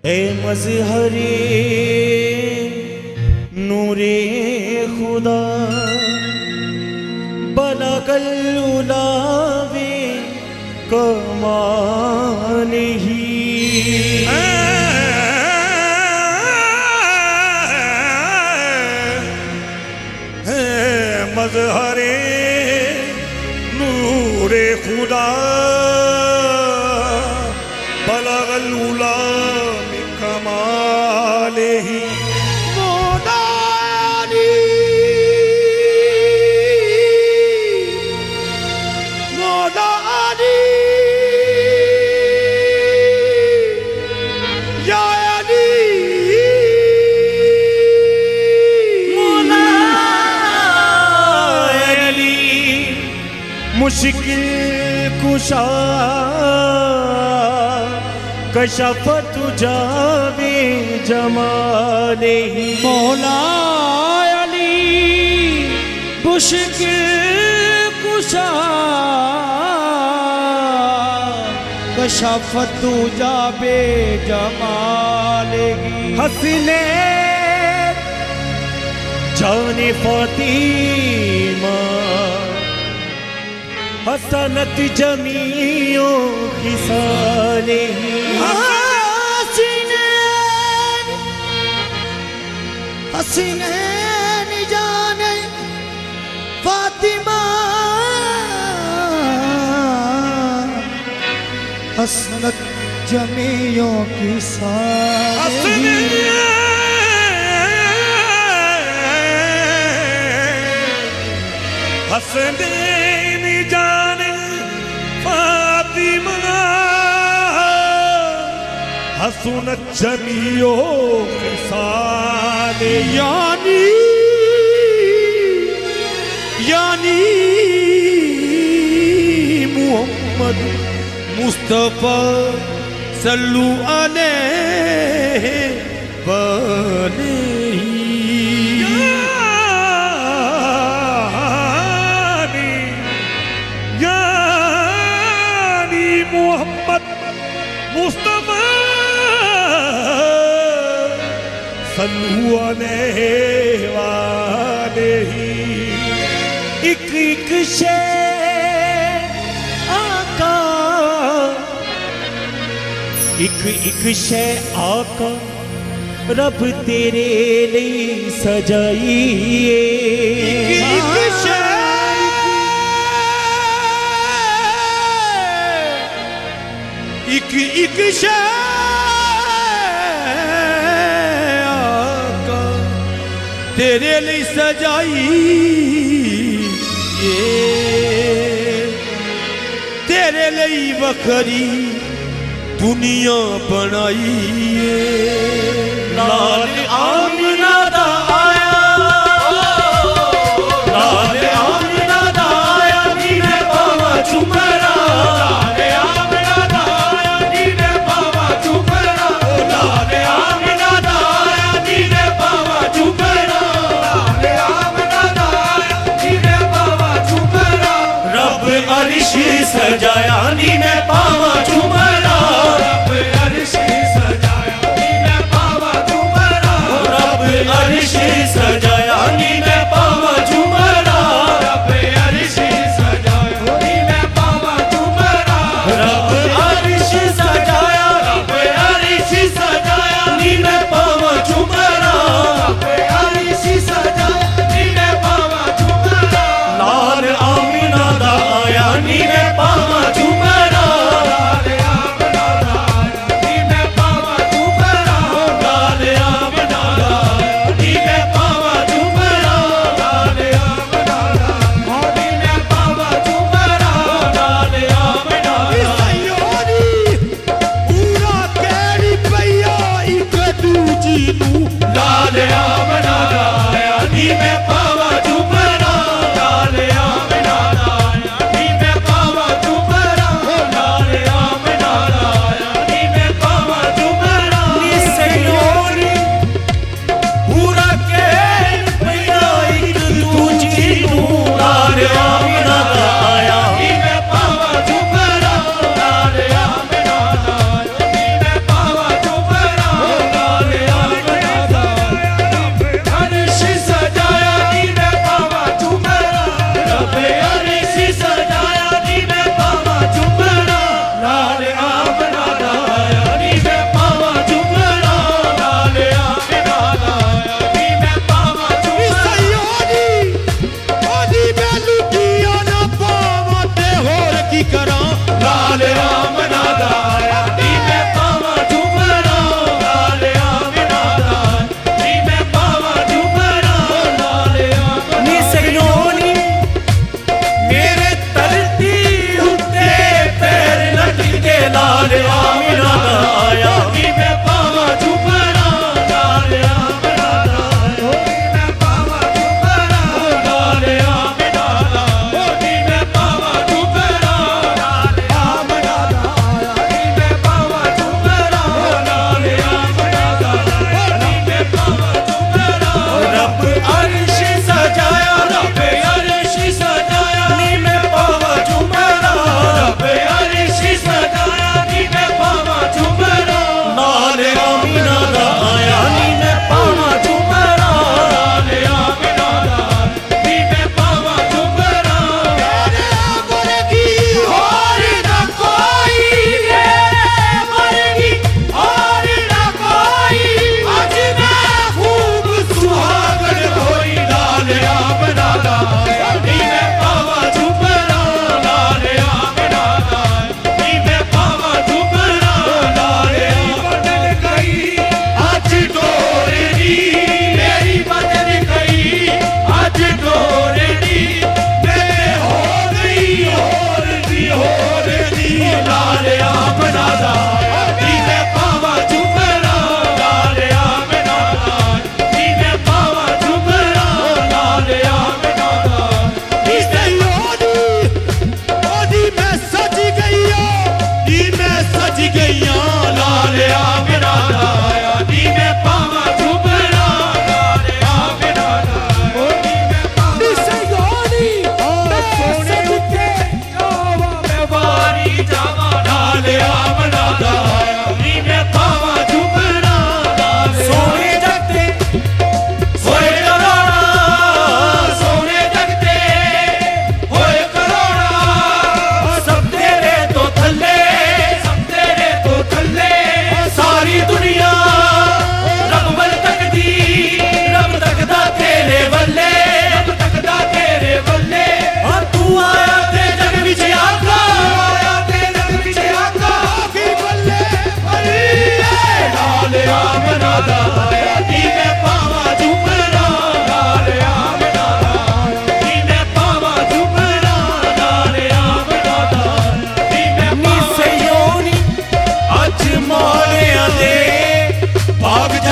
ए मज़हरे नूरे खुदा बलगल उलावे कमालिही मज़हरे नूरे खुदा बलगल उलावे कमालिही मुश्किल कुशा कशफत जावे जमालिही मौला अली मुश्किल कुशा कशफत जावे जमालिही हसने जाने फातिमा हसनत जमीओ खिसालिही हसीनैन जाने फातिमा हसनत जमीओ खिसालिही हसनैन जाने फातिमा हसनत जमीओ खिसालिही यानी मुहम्मद मुस्तफा सल्लु अलैहि यानी मुहम्मद मुस्तफा सल्लु अलैहि वालेही एक एक शे आका एक एक शे आका रब तेरे लिए सजाइए एक एक शे आका तेरे लिए सजाई तेरे लिए वखरी दुनिया बनाई लाल आमिना दा आया लाल आमिना दा आया नीने बाबा चुमरा लाल आमिना दा आया नीने बाबा चुमरा लाल आमिना दा आया नीने बाबा चुमरा लाल आमिना दा आया नीने बाबा चुमरा रब अर्श सजाया नीने बाबा चुमरा रब अर्श सजाया नीने बाबा चुमरा रब अर्श सजाया नीने बाबा चुमरा रब अर्श सजाया नीने बाबा चुमरा रब अर्श सजाया रब अर्श सजाया नीने बाबा चुमरा रब अर्श सजाया नीने बाबा चुमरा लाल आमिना दा आया नीने बाबा चुमरा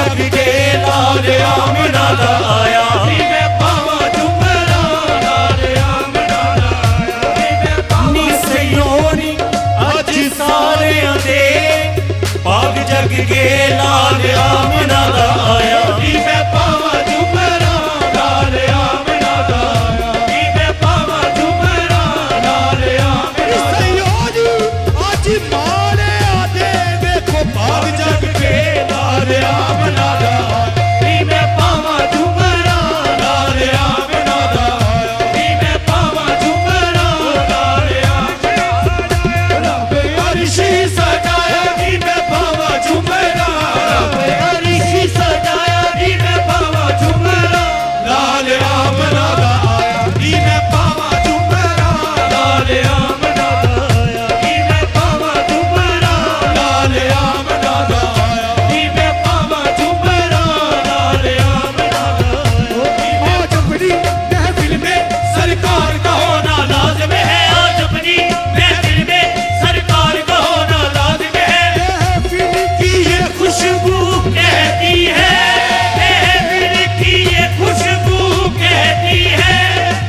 जग के लाल आमना दा आया नी मैं पावा झुमरा लाल आमना दा आया नी सयोनी अज सारे दे भाग जग के लाल आमना दा आया नी मैं पावा झुमरा लाल आमना दा आया नी मैं पावा झुमरा लाल आमना सयोनी अज मारे आदे देखो भाग जग के लाल आमना दा नी मैं पावा झुमरा लाल आमना दा नी मैं पावा झुमरा लाल आमना रब अर्शी सजाया नी मैं पावा झुमरा रब अर्शी सजाया नी मैं पावा झुमरा लाल आमना दा नी मैं पावा झुमरा लाल आमना दा नी मैं पावा झुमरा लाल आमना दा नी मैं पावा झुमरा लाल आमना दा आज अपनी महफिल में सरकार का होना लाजिम है आज अपनी महफिल में सरकार का होना लाजिम है महफिल की ये खुशबू कहती है महफिल की ये खुशबू कहती है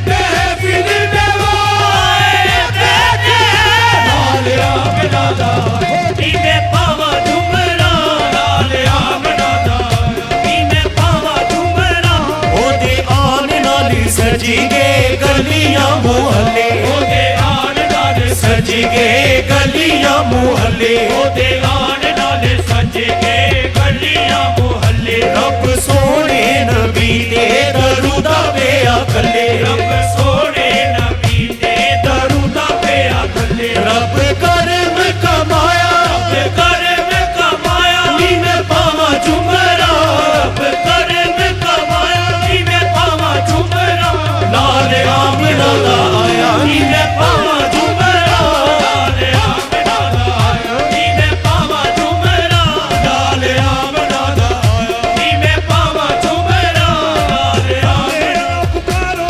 महफिल में वो आए कहते हैं लाल आमना दा नी मैं पावा झुमरा लाल आमना दा नी मैं पावा झुमरा ओदे आन नाल सजी गए गलियां मुहल्ले ओदे आन नाल सजी गए गलियां मुहल्ले ओदे आन नाल सज गए गलियां मुहल्ले रब सोने नबी दे दरूदा पिया कल्ले रब सोने नबी दे दरूदा पिया कल्ले रब करम कमाया रब करम कमाया नी मैं पावा झुमरा रब करम कमाया नी मैं पावा झुमरा लाल आमना दा आया नी मैं पावा झुमरा लाल आमना दा आया नी मैं पावा झुमरा लाल आमना दा आया नी मैं पावा झुमरा लाल आमना पुकारो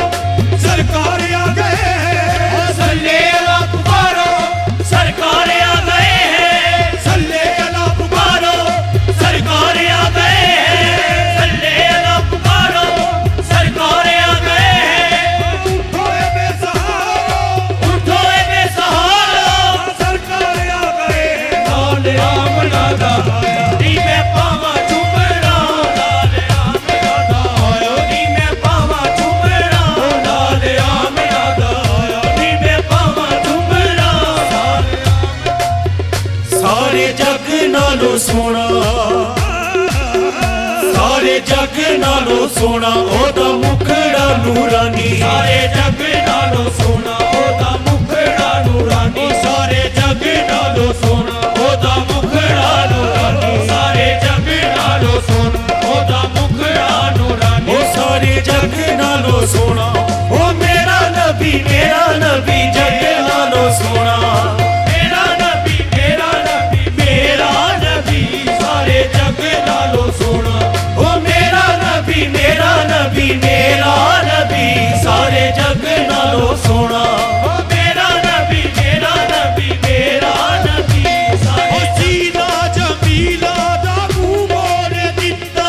सरकार आ गए हैं सल्ले अला पुकारो सरकार आ गए हैं सल्ले अला पुकारो सरकार आ गए हैं सल्ले अला पुकारो सरकार आ गए हैं उठो ए बेसहारो उठो ए बेसहारो सरकार आ गए हैं लाल आमना दा नी मैं पावा झुमरा लाल आमना दा आया नी मैं पावा झुमरा लाल आमना दा आया नी मैं पावा झुमरा सारे जग नालों सोना सारे जग नालों सोना ओदा मुखड़ा नूरानी सारे जग नालों सोना ओदा मुखड़ा नूरानी सारे जग नालों सोना ओदा मुखड़ा नूरानी सारे जग नालों सोना ओदा मुखड़ा नूरानी ओ सारे जग नालों सोना ओ मेरा नबी जग नालों सोना मेरा नबी मेरा नबी सारे जग नालों सोना ओ मेरा नबी मेरा नबी सारे जग नालों सोना ओ मेरा नबी मेरा नबी सारे सीना जमीला दा मुंह मोड़ दिता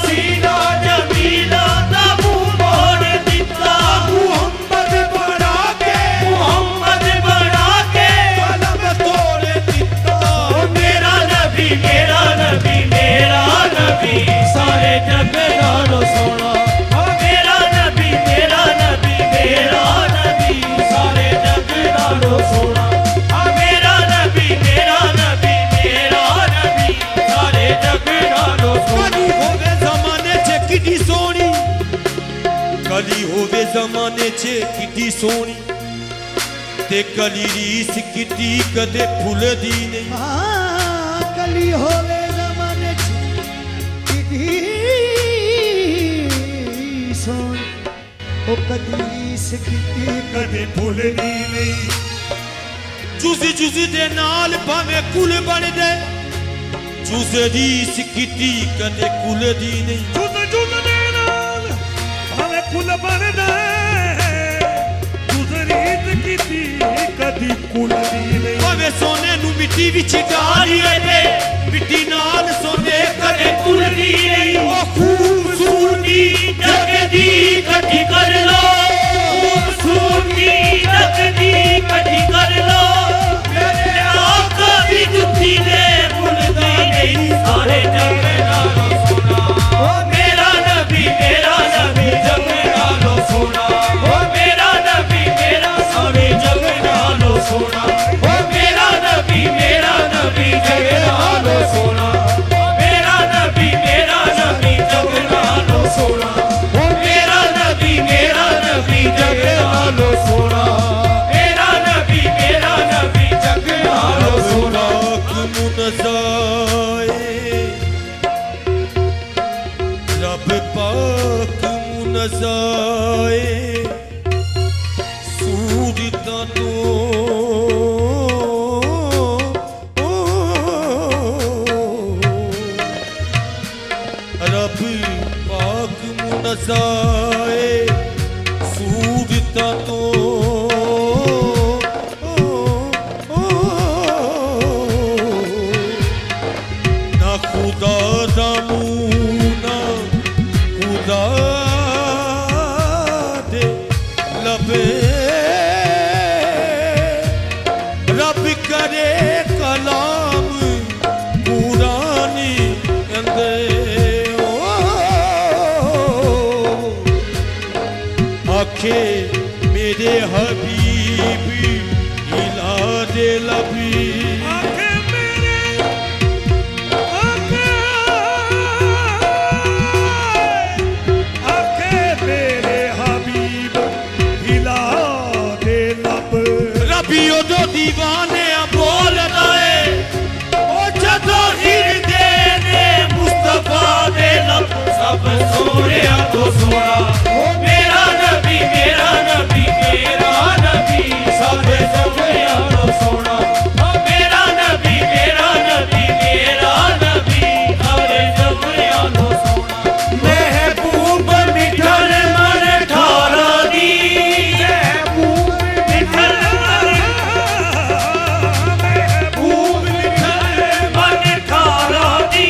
सीना जमीला दा मुंह मोड़ दिता मुहम्मद बना के कलम तोड़ दिता ओ मेरा नबी सारे जग नालों सोना ओ मेरा नबी सारे जग नालों सोना ओ मेरा नबी सारे जग नालों सोना होवे जमाने च किड्डी सोहनी कली होवे जमाने च किड्डी सोहनी ते कली रीस किड्डी कदे फुलदी नहीं कली होवे जमाने किडी सोन ओ कदी सिखती कदे भूलनी नहीं जुजी जुजी दे नाल भाਵੇਂ कुल बन दे जुजे रीस किड्डी कदे कुलदी नहीं जुद जुद दे नाल भाਵੇਂ ਕੁਲ ਬਣਦਾ ਗੁਜ਼ਰੀਤ ਕੀਤੀ ਕਦੀ ਕੁਲ ਦੀ ਨਹੀਂ ਭਾਵੇਂ ਸੋਨੇ ਨੂੰ ਮਿੱਟੀ ਵਿੱਚ ਡਾਲੀਏ ਤੇ ਮਿੱਟੀ ਨਾਲ ਸੋਨੇ ਕਦੇ ਕੁਲਦੀ ਨਹੀਂ कर लो खूबसूरती नकदी कटी कर लो मेरे आका दी जुत्ती दे भुलदी नहीं सारे जग नालों सोना ओ मेरा नबी जग नालों सोना ओ मेरा नबी मेरा सारे जग नालों सोना ओ मेरा नबी जग नालों सोना ओ मेरा नबी जग नालों सोना ओ मेरा नबी जग नालों सोना मेरा नबी जग नालों सोना रब पाक मुनज़ाए सूरतां तो रब पाक मुनज़ाए सूरतां तो ना खुदा दा मुंह ना खुदा दे लबे रब करे कलाम पुरानी अंदे आखे मेरे हबीबी हिला दे लबी आके मेरे हबीब हिला दे लब रबी उदो दीवाने बोलदा है ओ जदों हिरदे ने मुस्तफा दे लब सब सोहणिया तो सोना ओ मेरा नबी सब सोहणिया तो सोना ओ मेरा नबी सारे सोहणिया तो सोना महबूब मिठल मन ठारा दी महबूब मिठल मन ठारा दी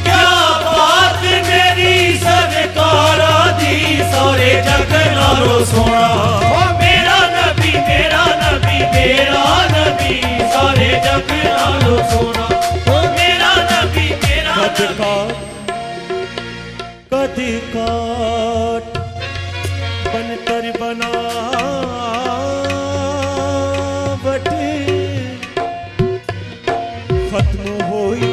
क्या बात मेरी सरकारा दी सारे जग नालों सोना ओ मेरा नबी सारे जग नालों सोना ओ मेरा नबी कद काट बनकर बनावट खत्म होई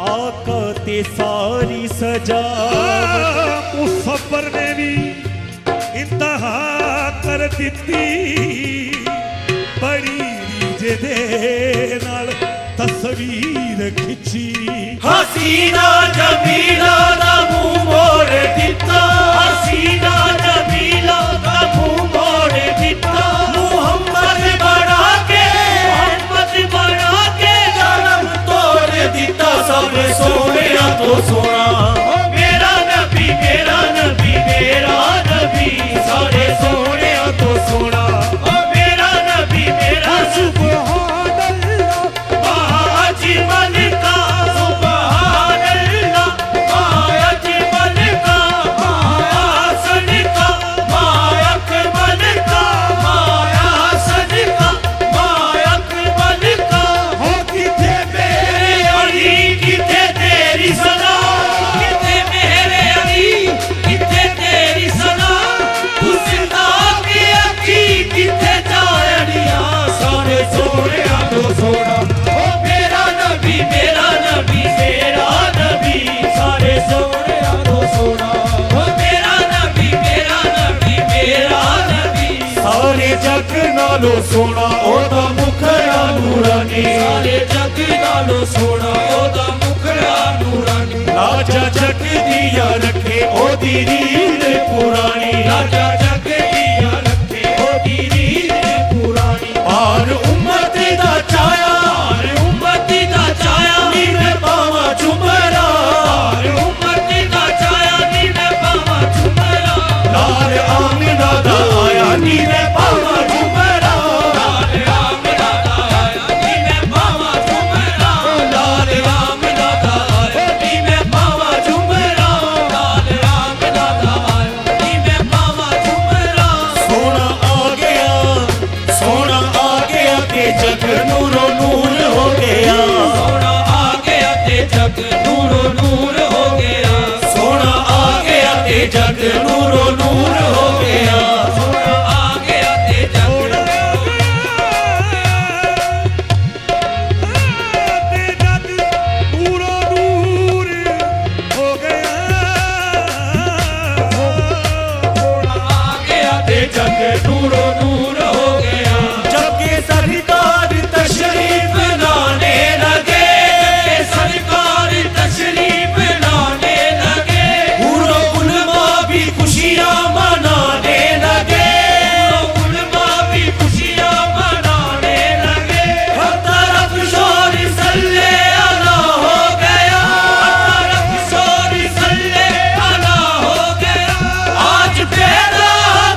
आका ते सारी सजावट मुसफ्फर ने भी इंतहा कर दिती बड़ी रीझ दे नाल तस्वीर खिंची हसीना जमीला दा मुंह मोड़ दिता हसीना जमीला दा मुंह मोड़ दिता मुहम्मद बना के गरम तोड़ दिता सब सोहणिया तो सोना ओ मेरा नबी सारे सोहणिया तो सोना ओ मेरा नबी सुभान अल्लाह महाअजमल का सुभान अल्लाह महाअजमल का महाहसन का महाअकमल का महाहसन का महाअकमल का हो किथे मेरे अली किथे तेरी सना किथे मेरे अली किथे तेरी सना गुस्ताख अखी किथे जानिया सारे सोहणिया तो सोना ओ मेरा नबी सारे सोहणिया तो सोना ओ मेरा नबी सारे जग नालों सोना ओदा मुखड़ा नूरानी सारे जग नालों सोना ओदा मुखड़ा नूरानी राजा जग दिया रखे ओदी रीत पुरानी राजा जग दिया रखे ओदी रीत पुरानी और उम्मत दा चाया नी मैं पावा झुमरा और उम्मत दा चाया नी मैं पावा झुमरा लाल आमिना दा आया नी मैं पावा झुमरा लाल आमिना दा आया नी मैं पावा झुमरा लाल आमिना दा आया नी मैं पावा झुमरा लाल आमिना दा आया नी ਜਗ ਨੂਰੋ ਨੂਰ ਹੋ ਗਿਆ ਸੋਹਣਾ ਆ ਗਿਆ ਤੇ ਜਗ ਤੇ ਜਗ ਪੂਰਾ ਨੂਰ ਹੋ ਗਿਆ ਆ ਗਿਆ ਤੇ ਜਗ ਨੂਰੋ ਨੂਰ ਹੋ ਗਿਆ जब के सरकार तशरीफ लाने लगे सरकार तशरीफ लाने लगे पूरो उलमा भी खुशियां मनाने लगे उलमा भी खुशियां मनाने लगे हर तरफ शोर सल्ले अला हो गया हर तरफ शोर सल्ले अला हो गया आज पैदा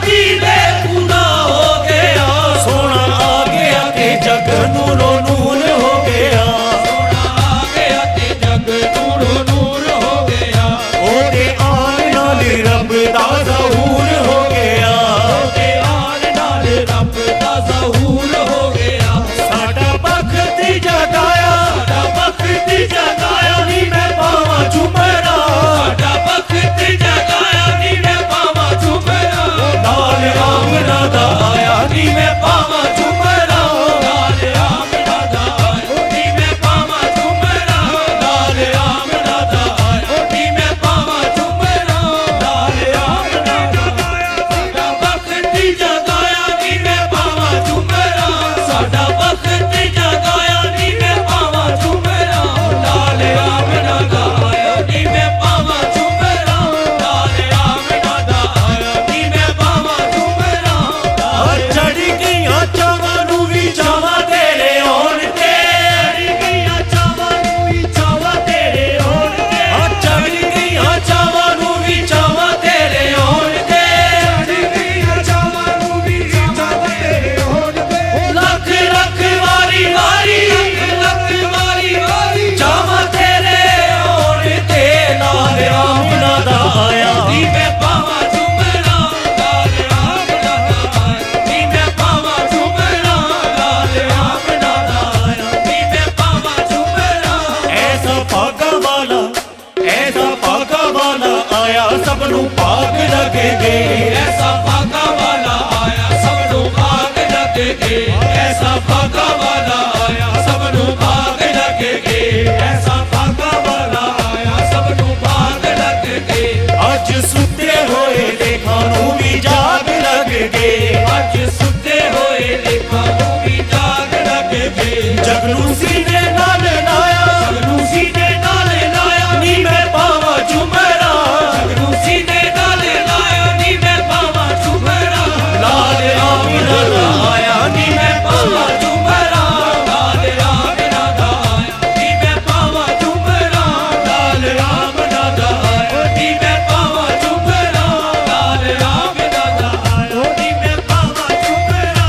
दीने पूरा हो गया सोना आ गया ते जग नूरो नूर हो गया सोना आ गया ते जग नूरो नूर हो गया ओदे आन नाल रब दा ज़हूर हो गया ते आन नाल रब दा ज़हूर हो गया साडा बख्त जगाया साडा बख्त जगाया नी मैं पावां झुमरा साडा बख्त जगाया नी मैं पावां झुमरा नाल आमना दा आया नी मैं पावां झुमरा लाल आमना दा आया नी मैं पावां झुमरा लाल आमना दा आया नी मैं पावां झुमरा लाल आमना दा आया साडा बख्त जगाया नी मैं पावां झुमरा साडा बख्त जगाया नी मैं पावां झुमरा लाल आमना दा आया नी मैं पावां झुमरा लाल आमना दा आया नी मैं पावां झुमरा और चढ़ गईयां चावां नू भी चावां तेरे होण ते और चढ़ गईयां चावां नू भी चावां तेरे होण ते लख लख वारी वारी लख वारी वारी चावां तेरे होण ते नाल आमना दा आया नी मैं पावां झुमरा लाल आमना दा आया नी मैं पावां झुमरा लाल आमना दा आया नी मैं पावां झुमरा ऐसा पागा वाला आया सब नू पाक लगे दे ऐसा भागा वाला आया सबनू भाग लगेगे ऐसा भागा वाला आया सबनू भाग लगेगे ऐसा भागा वाला आया सबनू भाग लगेगे अज सुते होए देखा नू भी जाग लग गए ਅੱਜ ਸੁੱਤੇ ਹੋਏ ਲੇਖਾਂ ਨੂੰ ਵੀ ਜਾਗ ਲੱਗੇਗੇ जगनू सीने नाल लाया ਜਗਨੂ ਸੀਨੇ ਨਾਲ ਲਾਇਆ नी मैं पावा झुमरा ਜਗਨੂ ਸੀਨੇ ਨਾਲ ਲਾਇਆ ਨੀ ਮੈਂ ਪਾਵਾਂ ਝੁਮਰਾ लाल आमिना दा आया नी मैं पावा ਝੁਮਰਾ ਲਾਲ ਆਮਨਾ ਦਾ ਆਇਆ ਨੀ ਮੈਂ ਪਾਵਾਂ ਝੁਮਰਾ ਲਾਲ ਆਮਨਾ ਦਾ ਆਇਆ ਨੀ ਮੈਂ ਪਾਵਾਂ ਝੁਮਰਾ ਲਾਲ ਆਮਨਾ ਦਾ ਆਇਆ ਨੀ ਮੈਂ ਪਾਵਾਂ ਝੁਮਰਾ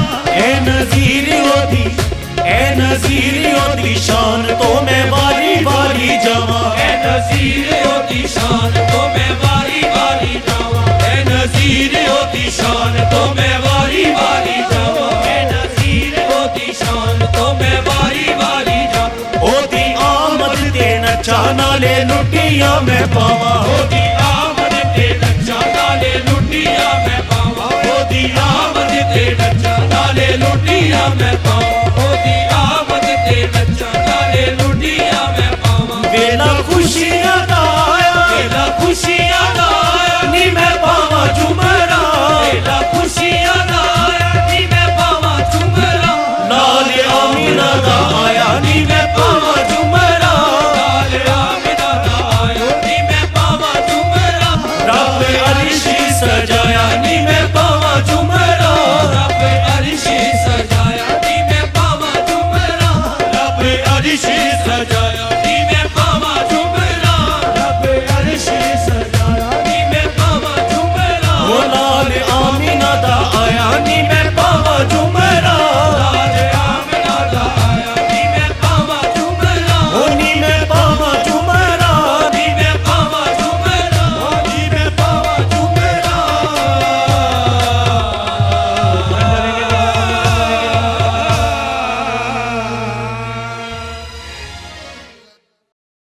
ए नज़ीर ओदी शान तो मैं वारी वारी जावा ऐ नज़ीर ओदी शान तो मैं वारी वारी जावां ऐ नज़ीर ओदी शान तो मैं वारी वारी जावां ऐ नज़ीर ओदी शान तो मैं वारी वारी जावां ओदी आमद ते नचा नाले लुटिया मैं पावा ओदी आमद ते नचा नाले लुटिया मैं पावां ओदी आमद ते नचा नाले लुटिया मैं पावां ओदी आमद ते नचा नाले लुटिया मैं पावां वेला खुशियां दा आया वेला खुशियां दा आया नी मैं पावा झुमरा वेला खुशियां दा आया नी मैं पावां झुमरा लाल आमिना दा आया नी मैं पावा झुमरा लाल आमना दा आया नी मैं पावां झुमरा रब अर्शी सजाया नी मैं पावा झुमरा रब अर्शी सजाया नी मैं पावां झुमरा रब अर्शी सजाया